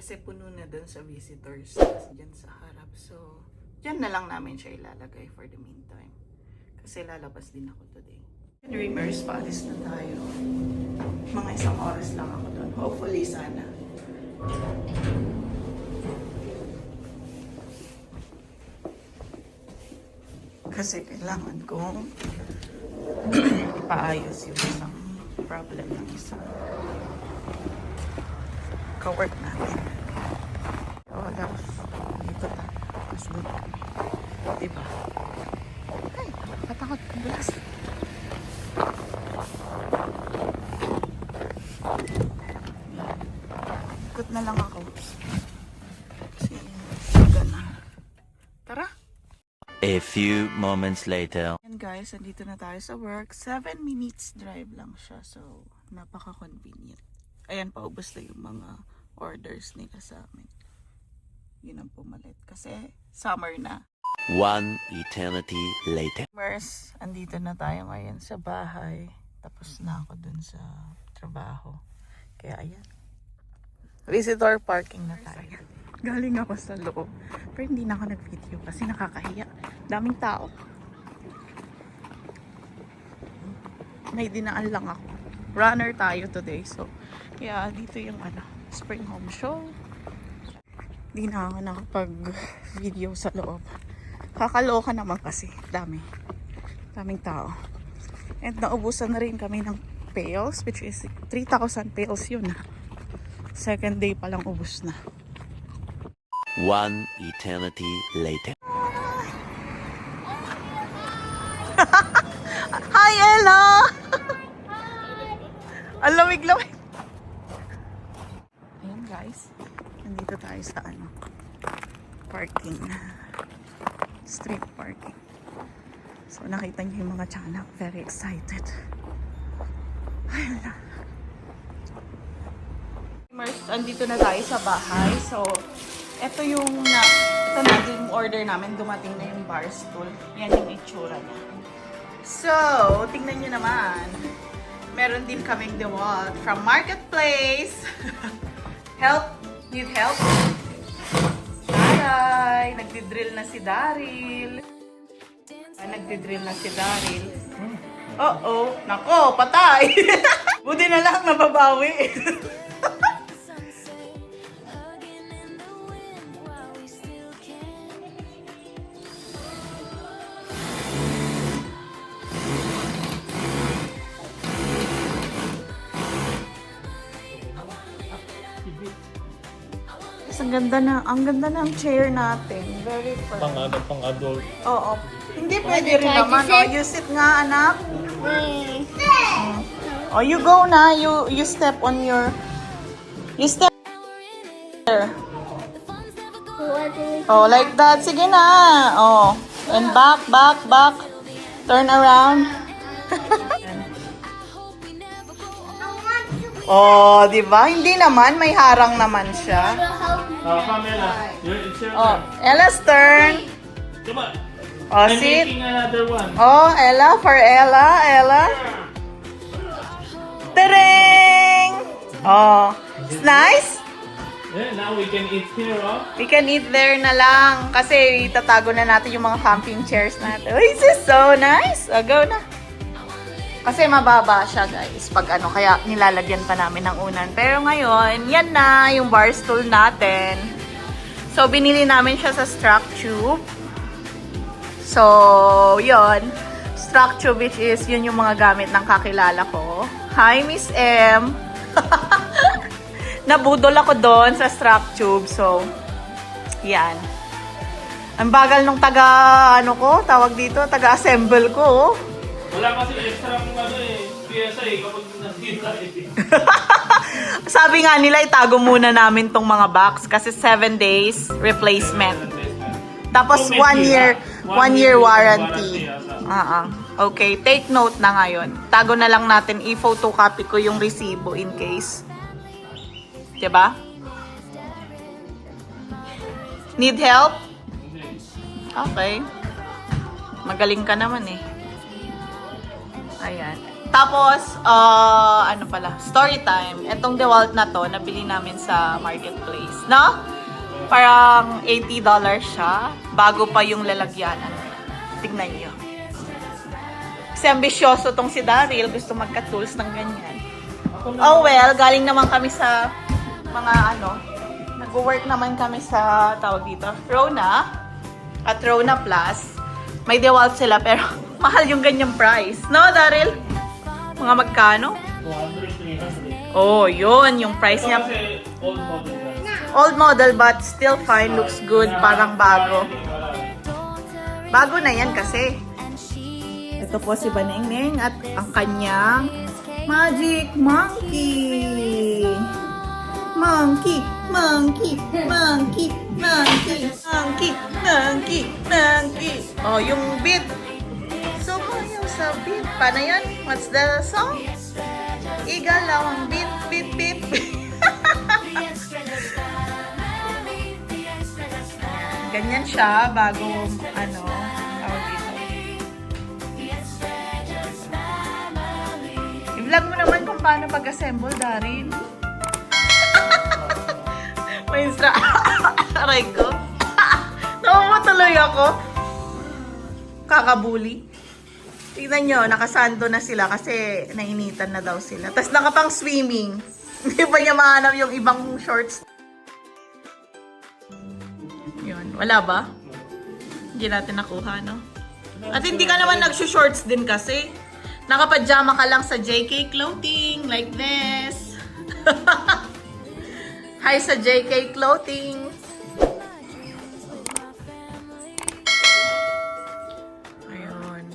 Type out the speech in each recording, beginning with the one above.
Kasi puno na dun sa visitors dyan sa harap. So, dyan na lang namin siya ilalagay for the meantime. Kasi lalabas din ako today. Dreamers, paalis na tayo. Mga isang oras lang ako dun. Hopefully, sana. Kasi kailangan kong paayos yung isang problem ng isa. Ka-work natin. Oh, love. Dito tayo. Mas good. Diba? Ay, nakatakot. Bilas. Ikot na lang ako. Kasi, gana. Tara! A few moments later. And guys, andito na tayo sa work. 7 minutes drive lang siya. So, napaka-convenient. Ayan, paubos na yung mga orders nila sa amin. Yun ang pumalit. Kasi summer na. One eternity later. Mers, andito na tayo ngayon sa bahay. Tapos na ako dun sa trabaho. Kaya ayan. Visitor parking na tayo. Galing ako sa loob. Pero hindi na ako nag-video kasi nakakahiya. Daming tao. May dinaan lang ako. Runner tayo today. So, kaya dito yung spring home show. Hindi na ako nakapag-video sa loob. Kakaloka naman kasi. Daming tao. And naubusan na rin kami ng pails, which is 3,000 pails yun. Second day pa lang ubus na. One eternity later. Hi, Ella! Ang lamig-lamig. Ayan guys. Nandito tayo sa parking. Street parking. So nakita niyo yung mga tiyanak. Very excited. Ayan na. Andito na tayo sa bahay. So, ito na yung order namin. Dumating na yung bar stool. Yan yung itsura niya. So, tingnan niyo naman. Meron din kaming DeWalt from Marketplace. Help? Need help? Aray! Nagdidrill na si Daryl. Nagdidrill na si Daryl. Uh-oh! Nako! Patay! Buti na lang nababawi. Ang ganda ng chair natin. Very perfect. Pang-adult. Oo. Hindi pwede rin naman. Oh, you sit nga, anak. Oh, you go na. You step on your... You step there. Oh, like that. Sige na. Oh. And back. Turn around. Oh, di ba? Hindi naman. May harang naman siya. Come Ella. It's your Oh, turn. Ella's turn. Come on. Oh, I'm sit. making another one. Oh, Ella, for Ella. Tereng! Oh, it's nice. Yeah, now we can eat here, oh. We can eat there na lang. Kasi itatago na natin yung mga camping chairs natin. Oh, this is so nice. Oh, go na. Kasi mababa siya, guys. Pag kaya nilalagyan pa namin ng unan. Pero ngayon, yan na yung bar stool natin. So, binili namin siya sa Struck Tube. So, yon. Struck Tube, which is yun yung mga gamit ng kakilala ko. Hi, Miss M. Nabudol ako doon sa Struck Tube. So, yan. Ang bagal nung tawag dito, taga-assemble ko. Oh. Wala kasi extra pyesa kapag nakita Sabi nga nila, itago muna namin tong mga box kasi 7 days replacement. Tapos Oh, may 1 year warranty. asa. Okay, take note na ngayon. Tago na lang natin, i-photocopy ko yung resibo in case. Diba? Need help? Okay. Magaling ka naman eh. Ayan. Tapos, ano pala, story time. Etong DeWalt na to, nabili namin sa marketplace. No? Parang $80 siya. Bago pa yung lalagyanan. Tignan nyo. Kasi ambisyoso tong si Daryl. Gusto magka-tools ng ganyan. Oh well, galing naman kami sa mga nag-work naman kami sa, tawag dito, Rona. At Rona Plus. May DeWalt sila pero mahal yung ganyang price. No, Daryl? Mga magkano? 200, 300. Oh, yun. Yung price Ito niya. kasi old model yan. Old model but still fine. Looks good. Parang bago. Bago na yan kasi. Ito po si Banengneng at ang kanyang Magic Monkey. Monkey, monkey, monkey, monkey, monkey, monkey, monkey. Oh, yung beat. Sumayaw sa beat. Paano yan? What's the song? Igalaw ang beat, beat, beat. Ganyan siya bago, tawag dito. I-vlog mo naman kung paano pag-assemble, Darin. May aray ko. Namamatuloy ako. Kakabuli. Tignan nyo, nakasando na sila kasi nainitan na daw sila. Tapos nakapang swimming. Hindi pa niya mahanap yung ibang shorts. Yun, wala ba? Hindi natin nakuha, no? At hindi ka naman nag-shorts din kasi. Nakapajama ka lang sa JK Clothing, like this. Hi sa JK Clothing. Ayun.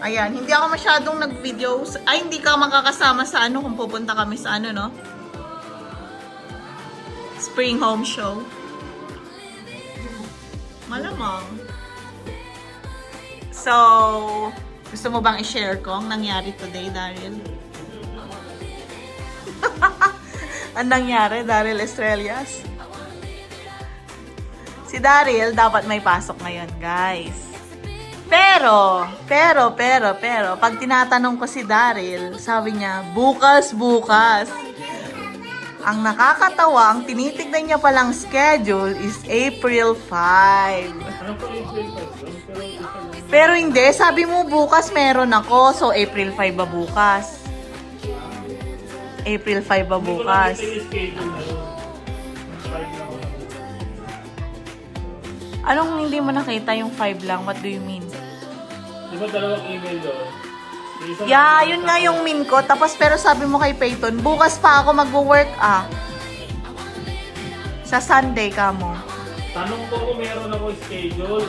Ayan, hindi ako masyadong nag-videos. Ay, hindi ka makakasama sa kung pupunta kami sa no? Spring Home Show. Malamang. So, gusto mo bang i-share ko ang nangyari today, Daryl? Ang nangyari, Daryl Estrellas? Si Daryl dapat may pasok ngayon, guys. Pero, pag tinatanong ko si Daryl, sabi niya, bukas. Ang nakakatawa, ang tinitignan niya palang schedule is April 5. Ano po yung April 5? Pero hindi, sabi mo bukas meron ako, so April 5 ba bukas? April 5 ba bukas? Hindi ko nakita yung schedule na yun. 5 lang ako. Anong hindi mo nakita yung 5 lang? What do you mean? Di ba dalawang email doon? Yung isa Yeah, nakita yun nga ko. yung min ko. Tapos pero sabi mo kay Peyton, bukas pa ako mag-work Sa Sunday ka mo. Tanong ko kung meron ako schedule.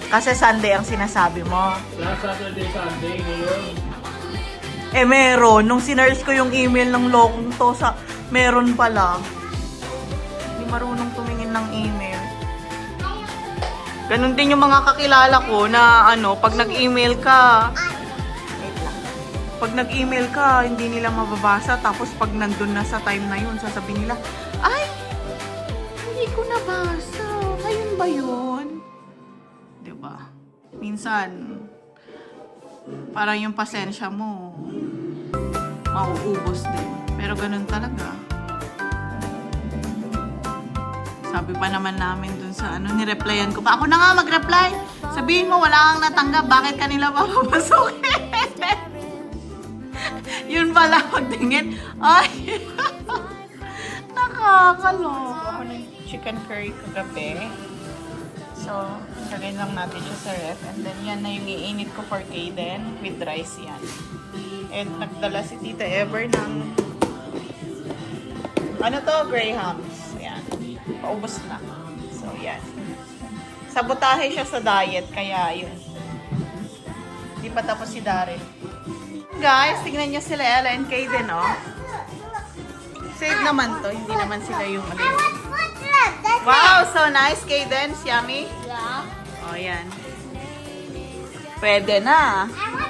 Kasi Sunday ang sinasabi mo. Last Saturday, Sunday, ngayon. Meron. Nung sinerge ko yung email ng lokong to, meron pala. Hindi marunong tumingin ng email. Ganun din yung mga kakilala ko na pag nag-email ka, wait lang. Pag nag-email ka, hindi nila mababasa. Tapos pag nandun na sa time na yun, sasabihin nila, ay, hindi ko nabasa. Ngayon ba yun? Diba? Minsan, parang yung pasensya mo, mauubos din. Pero ganun talaga. Sabi pa naman namin dun sa nireplyan ko pa. Ako na nga mag-reply. Sabihin mo, wala kang natanggap. Bakit kanila papapasukin? Yun pala, pagtingin. Ay! Nakakaloko. Ako ng chicken curry kagabi. So, lagay lang natin siya sa ref. And then, yan na yung iinit ko for Kaden. With rice yan. And nagdala si Tita Ever ng Grahams. Yan. Paubos na. So, yan. Sabotahe siya sa diet, kaya yun. Hindi pa tapos si Daryl. Guys, tingnan niyo sila Ella and Kaden, oh. Safe naman to. Hindi naman sila yung What's that? That's Wow, so nice, Cadence. Yummy. Yeah. Oh, yan. Pwede na. I want